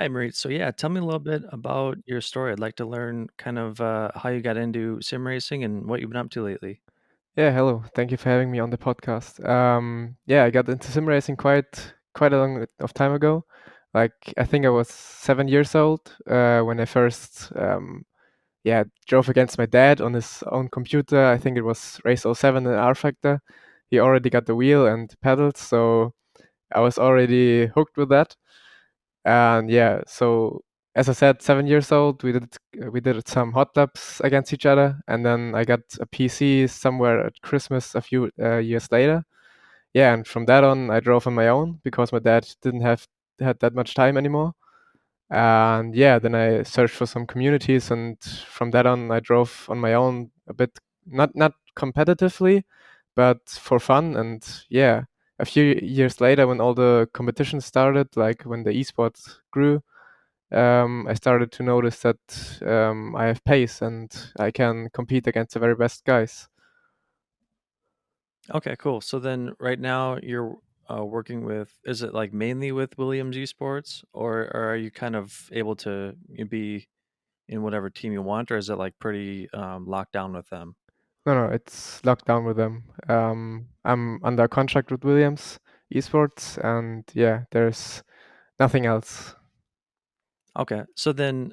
Hi, Moritz. So yeah, tell me a little bit about your story. I'd like to learn kind of how you got into sim racing and what you've been up to lately. Yeah, hello. Thank you for having me on the podcast. Yeah, I got into sim racing quite a long of time ago. Like I think I was 7 years old when I first drove against my dad on his own computer. I think it was Race '07 in R Factor. He already got the wheel and pedals, so I was already hooked with that. And yeah, so as I said, 7 years old, we did some hot laps against each other, and then I got a PC somewhere at Christmas a few years later. Yeah, and from that on, I drove on my own because my dad didn't have had that much time anymore. And yeah, then I searched for some communities, and from that on, I drove on my own a bit, not competitively, but for fun. And yeah, a few years later, when all the competitions started, like when the esports grew, I started to notice that I have pace and I can compete against the very best guys. Okay, cool. So then right now you're working with, is it like mainly with Williams Esports or are you kind of able to be in whatever team you want, or is it like pretty locked down with them? No, no, it's locked down with them. I'm under contract with Williams Esports, and yeah, there's nothing else. Okay. So then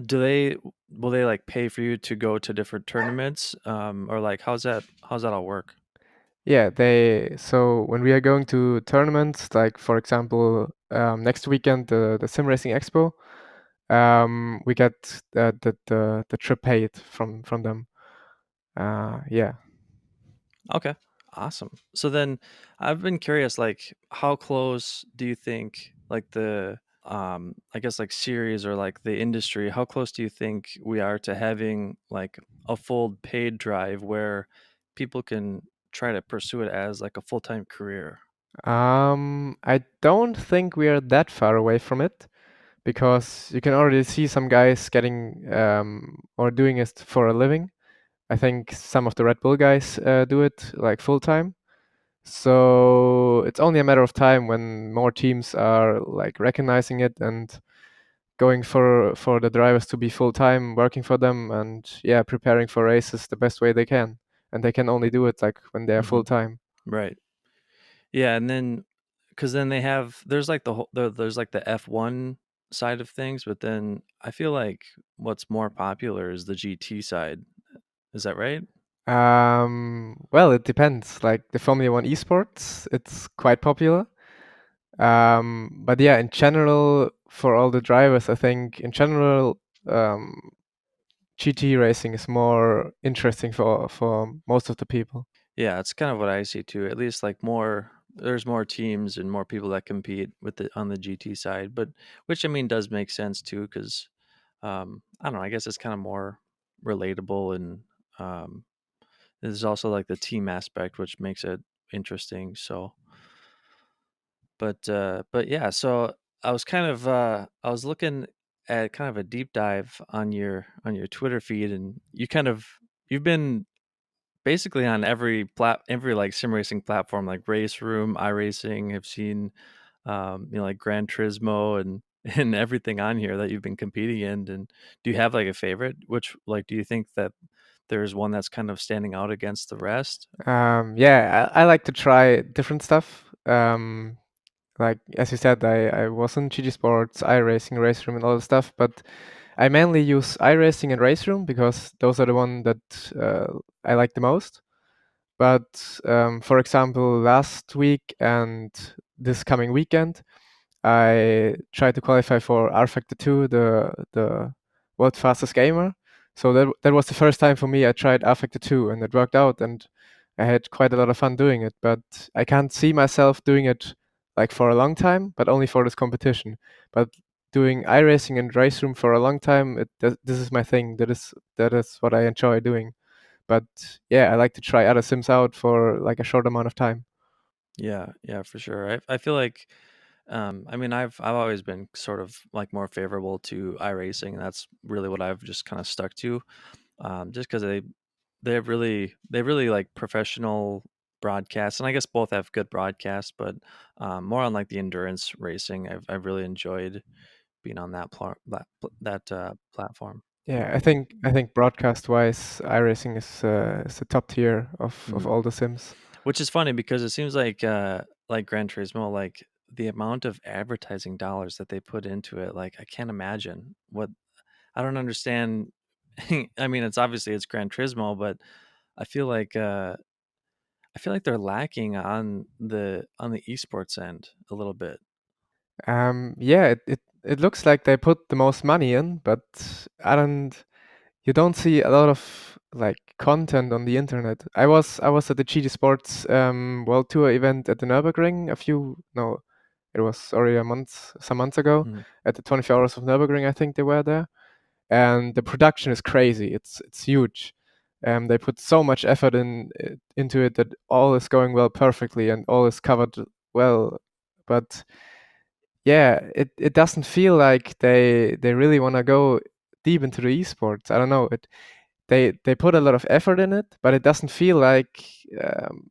do they will they like pay for you to go to different tournaments or like how's that all work? Yeah, so when we are going to tournaments, like for example, next weekend the Sim Racing Expo, we get the trip paid from them. Yeah. Okay. Awesome. So then I've been curious, like, how close do you think, like, I guess, like, series or like the industry, how close do you think we are to having like a full paid drive where people can try to pursue it as like a full-time career? I don't think we are that far away from it because you can already see some guys getting or doing it for a living. I think some of the Red Bull guys do it like full time. So it's only a matter of time when more teams are like recognizing it and going for the drivers to be full time working for them and yeah, preparing for races the best way they can. And they can only do it like when they are Hmm. full time. Right. Yeah, and then because then there's like there's like the F1 side of things, but then I feel like what's more popular is the GT side. Is that right? Well, it depends. Like the Formula One esports, it's quite popular. But yeah, in general, for all the drivers, I think in general, GT racing is more interesting for most of the people. Yeah, it's kind of what I see too. At least like there's more teams and more people that compete with the on the GT side, but which I mean does make sense too because I don't know, I guess it's kind of more relatable and um there's also like the team aspect which makes it interesting. So, but yeah, so I was looking at kind of a deep dive on your Twitter feed and you've been basically on every like sim racing platform like Race Room, iRacing. Have seen like Gran Turismo and and everything on here that you've been competing in. And do you have like a favorite? Which like do you think that there's one that's kind of standing out against the rest? Yeah, I like to try different stuff. Like as you said, I was in GG Sports, iRacing, Race Room, and all the stuff, but I mainly use iRacing and Race Room because those are the one that I like the most. But for example, last week and this coming weekend, I tried to qualify for R Factor 2, the world fastest gamer. So that was the first time for me I tried R Factor 2 and it worked out and I had quite a lot of fun doing it, but I can't see myself doing it like for a long time, but only for this competition. But doing iRacing and race room for a long time, this is my thing. That is what I enjoy doing. But yeah, I like to try other sims out for like a short amount of time. Yeah, yeah, for sure. I feel like I mean I've always been sort of like more favorable to iRacing, and that's really what I've just kind of stuck to. Just because they really like professional broadcasts, and I guess both have good broadcasts, but more on like the endurance racing. I've really enjoyed being on that platform. Yeah, I think broadcast wise, iRacing is the top tier of Mm. all the sims. Which is funny because it seems like Gran Turismo, like the amount of advertising dollars that they put into it, like I can't imagine what I don't understand. I mean, it's Gran Turismo, but I feel like uh I feel like they're lacking on the esports end a little bit. Yeah, it looks like they put the most money in, but I don't. You don't see a lot of like content on the internet. I was at the GT Sports World Tour event at the Nürburgring a few no, it was already some months ago Mm, at the 24 Hours of Nürburgring. I think they were there, and the production is crazy. It's huge. They put so much effort into it that all is going well perfectly and all is covered well, but yeah, it doesn't feel like they really want to go deep into the esports. I don't know. They put a lot of effort in it, but it doesn't feel like um,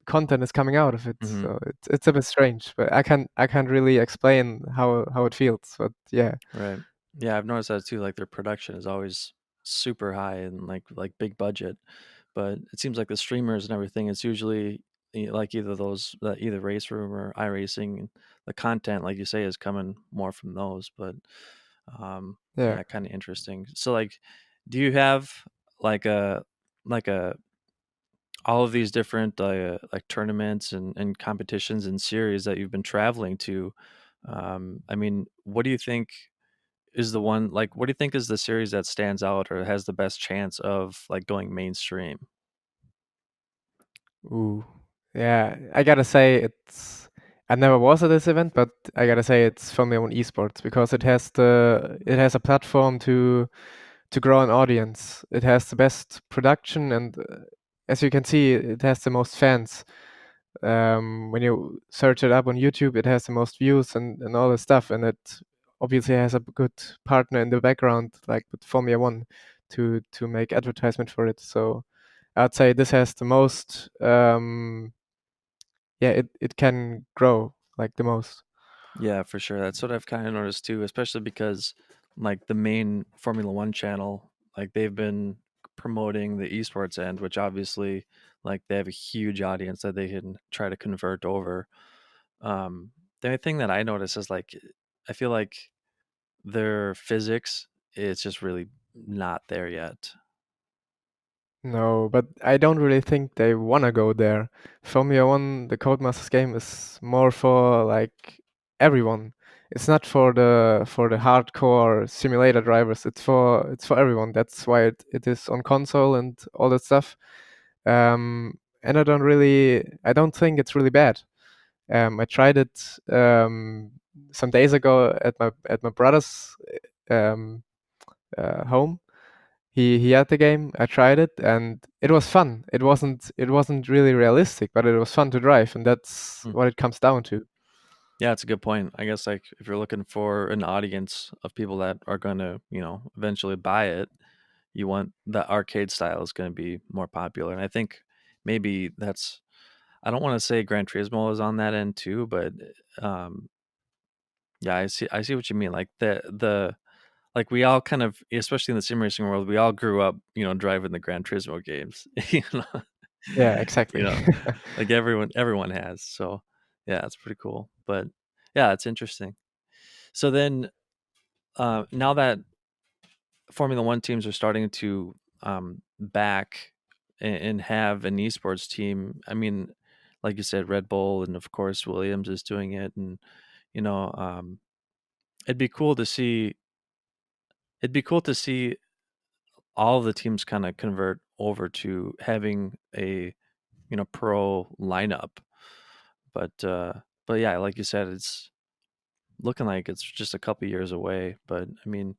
content is coming out of it. mhm. So it's a bit strange, but I can't really explain how it feels. But yeah, Right. Yeah, I've noticed that too. Like their production is always super high and like big budget, but it seems like the streamers and everything is usually like either Race Room or iRacing. And the content, like you say, is coming more from those. But yeah. yeah, kind of interesting. So like, do you have like a like a all of these different like tournaments and competitions and series that you've been traveling to? I mean, what do you think? Is the one like what do you think is the series that stands out or has the best chance of like going mainstream? Ooh, yeah. I gotta say it's. I never was at this event, but I gotta say it's Formula One Esports because it has a platform to grow an audience. It has the best production, and as you can see, it has the most fans. When you search it up on YouTube, it has the most views and all this stuff, and it obviously has a good partner in the background, like with Formula One, to make advertisement for it. So I'd say this has the most. Yeah, it can grow like the most. Yeah, for sure. That's what I've kind of noticed too, especially because like the main Formula One channel, like they've been promoting the esports end, which obviously like they have a huge audience that they can try to convert over. Um, the only thing that I notice is like I feel like their physics is just really not there yet. No, but I don't really think they wanna go there. Formula One, the Codemasters game is more for like everyone. It's not for the hardcore simulator drivers. It's for everyone. That's why it is on console and all that stuff. And I don't think it's really bad. I tried it some days ago at my brother's um, home. He had the game. I tried it, and it was fun. It wasn't really realistic, but it was fun to drive, and that's Mm. what it comes down to. Yeah, it's a good point. I guess like if you're looking for an audience of people that are going to, eventually buy it, you want the arcade style is going to be more popular. And I think maybe that's I don't want to say Gran Turismo is on that end too, but um yeah, I see what you mean. Like the like we all kind of especially in the sim racing world, we all grew up, driving the Gran Turismo games. Yeah, You exactly. know, like everyone has. So yeah, it's pretty cool. But yeah, it's interesting. So then now that Formula One teams are starting to back and have an esports team. I mean, like you said, Red Bull and of course Williams is doing it, and you know, um, it'd be cool to see. It'd be cool to see all of the teams kind of convert over to having a pro lineup. But but yeah, like you said, it's looking like it's just a couple years away. But I mean,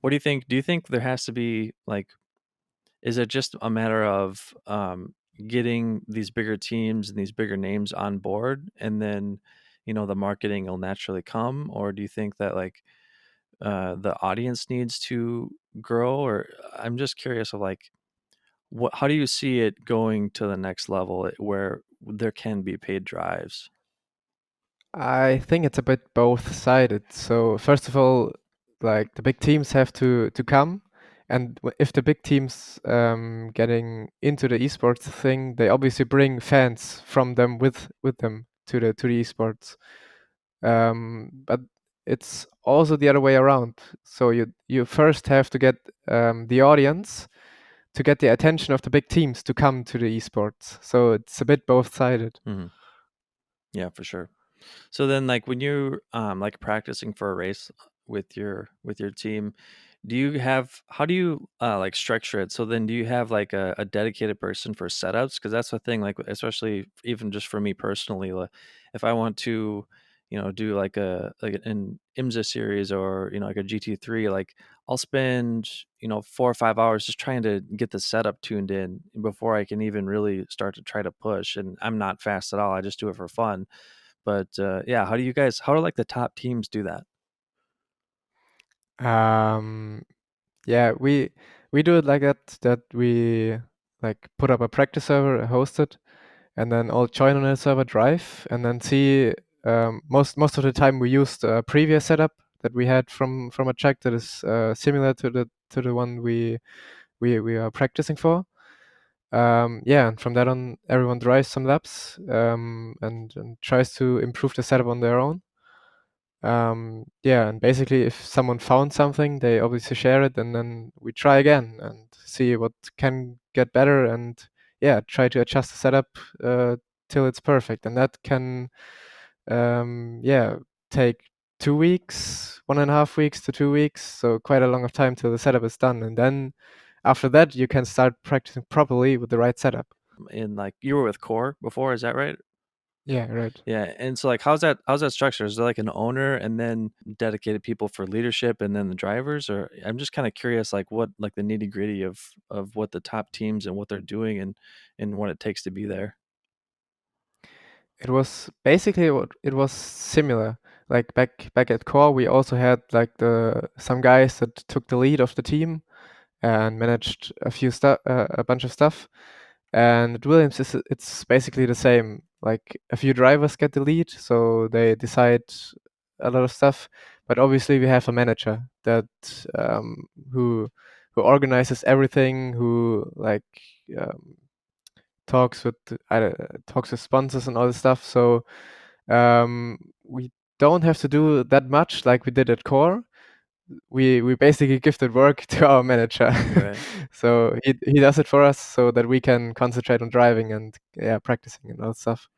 what do you think? Do you think there has to be like is it just a matter of getting these bigger teams and these bigger names on board, and then the marketing will naturally come, or do you think that like the audience needs to grow? Or I'm just curious of like how do you see it going to the next level where there can be paid drives? I think it's a bit both-sided. So first of all, like the big teams have to come, and if the big teams getting into the esports thing, they obviously bring fans from them with them to the esports. But it's also the other way around. So you first have to get the audience to get the attention of the big teams to come to the esports. So it's a bit both-sided. Mhm. Yeah, for sure. So then, like when you're like practicing for a race with your team, do you have how do you like structure it? So then, do you have like a dedicated person for setups? Because that's the thing. Like especially even just for me personally, like, if I want to, do like an IMSA series or like a GT3, like I'll spend 4 or 5 hours just trying to get the setup tuned in before I can even really start to try to push. And I'm not fast at all. I just do it for fun. But, yeah, how do, like, the top teams do that? Um, Yeah, we do it like that we like put up a practice server, host it, and then all join on a server drive and then see most of the time we used a previous setup that we had from a track that is similar to the one we are practicing for. Yeah, and from that on everyone drives some laps and tries to improve the setup on their own. Yeah, and basically, if someone found something, they obviously share it, and then we try again and see what can get better, and yeah, try to adjust the setup uh, till it's perfect. And that can, yeah, take 2 weeks, 1.5 weeks to 2 weeks, so quite a long of time till the setup is done. And then after that, you can start practicing properly with the right setup. And, like, you were with Core before, is that right? Yeah, right. Yeah, and so, like, how's that structured? Is there, like, an owner and then dedicated people for leadership and then the drivers? Or I'm just kinda curious, like, what like, the nitty-gritty of what the top teams and what they're doing and what it takes to be there. It was basically what it was similar. Like back at core, we also had like the some guys that took the lead of the team and managed a bunch of stuff. And at Williams, it's basically the same. Like a few drivers get the lead, so they decide a lot of stuff. But obviously, we have a manager that who organizes everything, who like um, talks with talks with sponsors and all this stuff. So we don't have to do that much like we did at core. We basically gifted work to our manager, Right. so he does it for us so that we can concentrate on driving and yeah, practicing and all that stuff.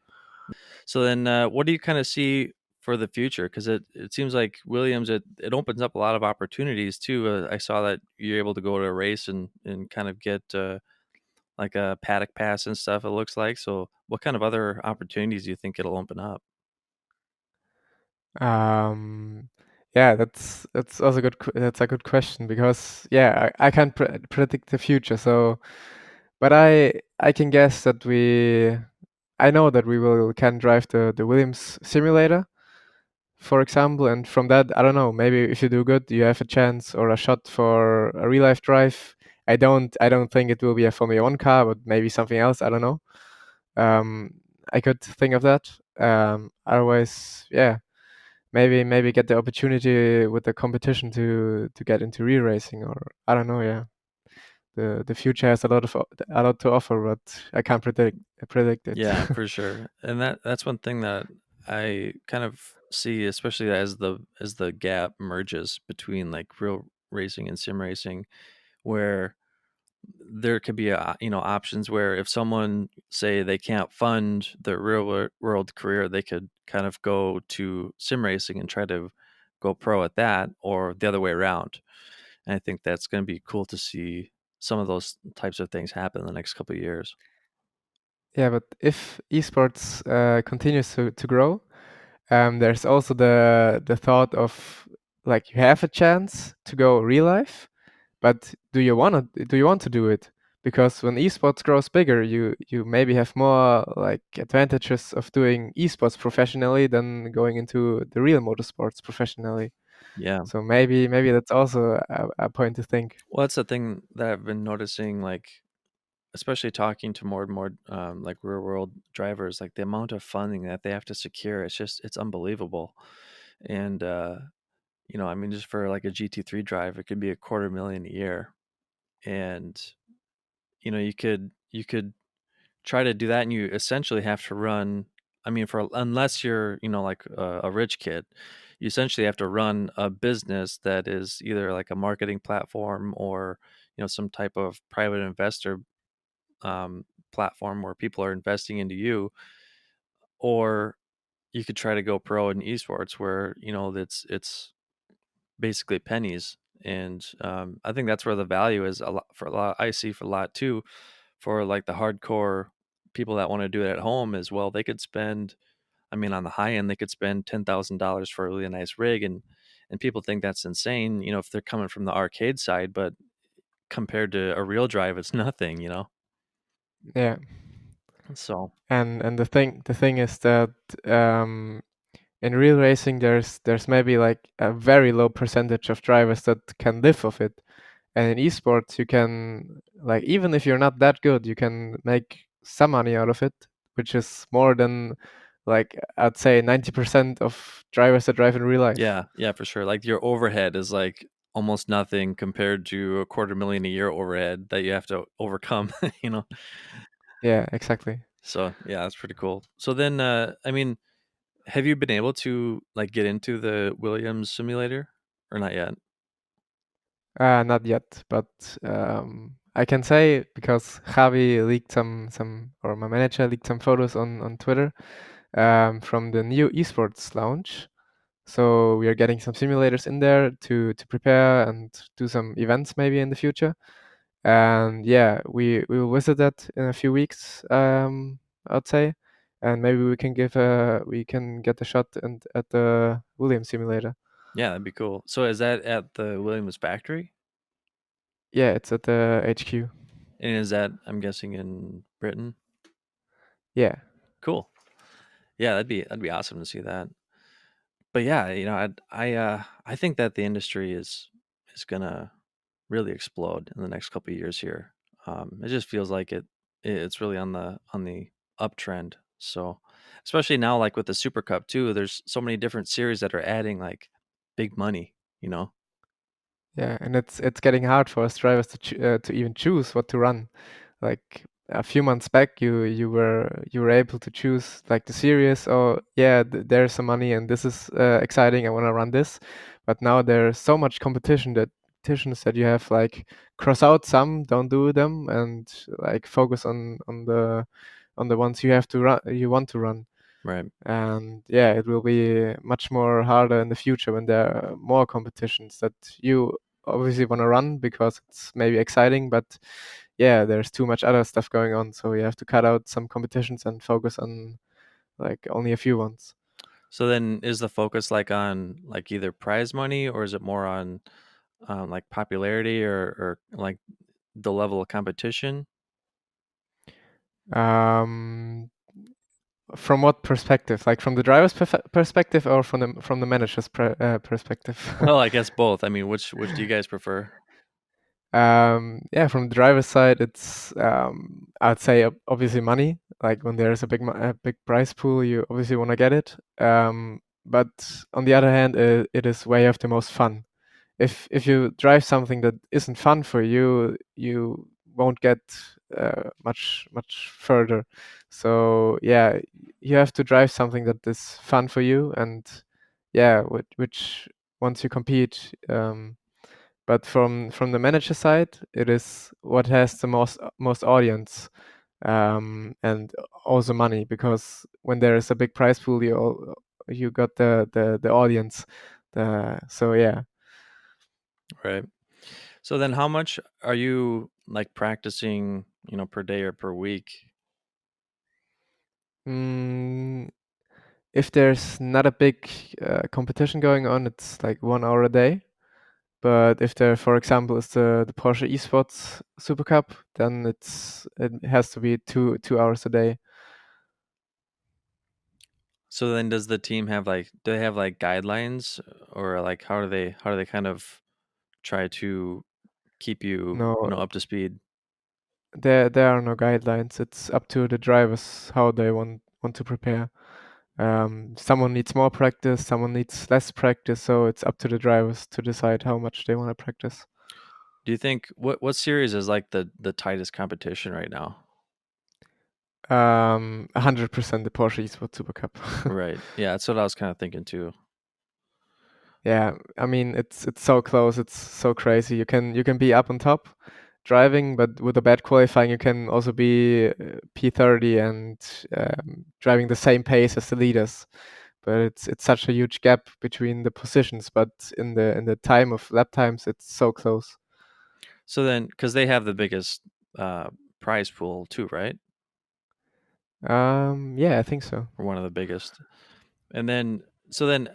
So then, what do you kinda see for the future? Because it seems like Williams, it opens up a lot of opportunities too. I saw that you're able to go to a race and kind of get, like a paddock pass and stuff, it looks like. So what kind of other opportunities do you think it'll open up? Um, yeah, that's also good. That's a good question because yeah, I can't predict the future. So, but I can guess that I know that we will can drive the Williams simulator, for example, and from that, I don't know, maybe if you do good, you have a chance or a shot for a real life drive. I don't think it will be a Formula One car, but maybe something else. I don't know. Um, I could think of that. Otherwise, yeah, maybe get the opportunity with the competition to get into real racing, or I don't know. Yeah, the future has a lot to offer, but I can't predict it. Yeah, for sure. And that's one thing that I kind of see, especially as the gap merges between like real racing and sim racing, where there could be options where if someone say they can't fund their world career, they could kind of go to sim racing and try to go pro at that, or the other way around. And I think that's going to be cool to see some of those types of things happen in the next couple of years. Yeah, but if esports continues to grow, there's also the thought of like you have a chance to go real life, but do you want to do it? Because when esports grows bigger, you maybe have more like advantages of doing esports professionally than going into the real motorsports professionally. Yeah. So maybe that's also a point to think. Well, that's the thing that I've been noticing, like especially talking to more and more like real world drivers, like the amount of funding that they have to secure, it's unbelievable. And I mean, just for like a GT3 drive, it could be a quarter million a year, and you could try to do that, and you essentially have to run. I mean, for unless you're like a rich kid, you essentially have to run a business that is either like a marketing platform or some type of private investor platform where people are investing into you, or you could try to go pro in esports where it's basically pennies. And I think that's where the value is a lot for a lot. I see for a lot too, for like the hardcore people that want to do it at home as well. They could spend, I mean, on the high end, they could spend $10,000 for a really nice rig, and people think that's insane, if they're coming from the arcade side. But compared to a real drive, it's nothing. Yeah. So And the thing is that um, in real racing, there's maybe like a very low percentage of drivers that can live off it. And in esports, you can, like, even if you're not that good, you can make some money out of it, which is more than, like, I'd say 90% of drivers that drive in real life. yeah, yeah, for sure. Like your overhead is like almost nothing compared to a quarter million a year overhead that you have to overcome, you know? Yeah, exactly. So yeah, that's pretty cool. So then, I mean, have you been able to like get into the Williams simulator or not yet? Not yet, but I can say because Javi leaked or my manager leaked some photos on Twitter from the new esports launch. So we are getting some simulators in there to prepare and do some events maybe in the future. And yeah, we will visit that in a few weeks, I'd say, and maybe we can get a shot at the Williams simulator. Yeah, that'd be cool. So is that at the Williams factory? Yeah, it's at the HQ. And is that, I'm guessing, in Britain? Yeah. Cool. Yeah, that'd be awesome to see that. But yeah, I think that the industry is gonna really explode in the next couple of years here. It just feels like it's really on the uptrend. So, especially now, like with the Super Cup too, there's so many different series that are adding like big money. You know, Yeah, and it's getting hard for us drivers to even choose what to run. Like a few months back, you were able to choose like the series. Oh, yeah, there's some money, and this is exciting. I want to run this. But now there's so much competitions that you have like cross out some, don't do them, and like focus on the ones you have to run, you want to run. right? And yeah, it will be much more harder in the future when there are more competitions that you obviously want to run because it's maybe exciting, but yeah, there's too much other stuff going on, so you have to cut out some competitions and focus on like only a few ones. So then, is the focus like on like either prize money, or is it more on like popularity, or like the level of competition? um from what perspective, like from the driver's perspective or from the manager's perspective? Well, I guess both. I mean, which do you guys prefer? Yeah, from the driver's side, it's I'd say obviously money. Like when there's a big prize pool, you obviously want to get it. But on the other hand, it is where you have the most fun. If you drive something that isn't fun for you, you won't get much further. So yeah, you have to drive something that is fun for you, and yeah, which once you compete. But from the manager side, it is what has the most audience, and also money, because when there is a big prize pool, you got the audience. So yeah. Right. So then how much are you like practicing, per day or per week? Mm, if there's not a big competition going on, it's like 1 hour a day. But if there, for example, is the Porsche Esports Super Cup, then it has to be 2 hours a day. So then does the team have like, do they have like guidelines, or like how do they kind of try to keep you, No, up to speed? there are no guidelines. It's up to the drivers how they want to prepare. Someone needs more practice, someone needs less practice, so it's up to the drivers to decide how much they want to practice. Do you think what series is like the tightest competition right now? 100% the Porsche Esports Super Cup. Right. Yeah, that's what I was kind of thinking too. Yeah, I mean it's so close, it's so crazy. You can be up on top driving, but with a bad qualifying, you can also be P30 and driving the same pace as the leaders. But it's such a huge gap between the positions. But in the time of lap times, it's so close. So then, because they have the biggest uh, prize pool too, right? Yeah, I think so. Or one of the biggest. And then, so then,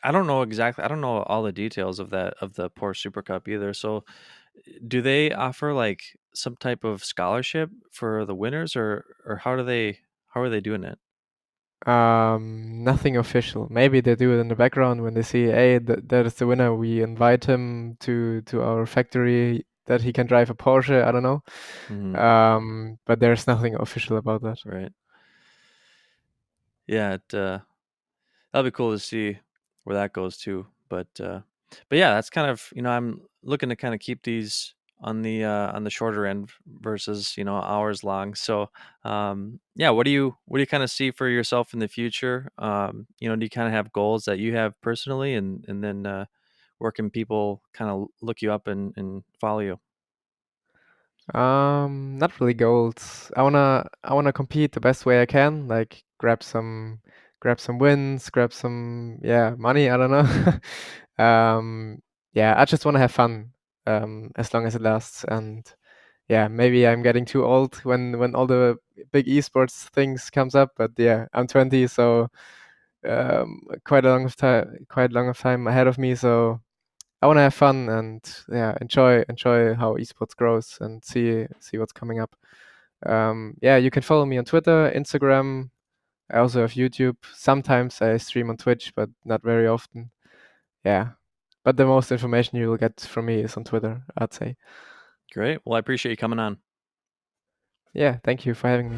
I don't know exactly. I don't know all the details of that of the Porsche Super Cup either. So, do they offer like some type of scholarship for the winners, or how are they doing it? Nothing official. Maybe they do it in the background when they see, hey, that is the winner. We invite him to our factory that he can drive a Porsche. I don't know. Hmm. But there's nothing official about that. Right. Yeah. That'll be cool to see where that goes too. But yeah, that's kind of I'm looking to kind of keep these on the shorter end versus hours long. So yeah, what do you kind of see for yourself in the future? Do you kind of have goals that you have personally, and then where can people kind of look you up and follow you? Not really goals. I wanna compete the best way I can, like grab some wins, grab some money, I don't know. Yeah, I just wanna have fun, as long as it lasts. And yeah, maybe I'm getting too old when all the big esports things comes up, but yeah, I'm 20, so quite a long of time ahead of me, so I want to have fun and enjoy how esports grows and see what's coming up. Yeah, you can follow me on Twitter, Instagram. I also have YouTube. Sometimes I stream on Twitch, but not very often. Yeah, but the most information you will get from me is on Twitter, I'd say. Great. Well, I appreciate you coming on. Yeah, thank you for having me.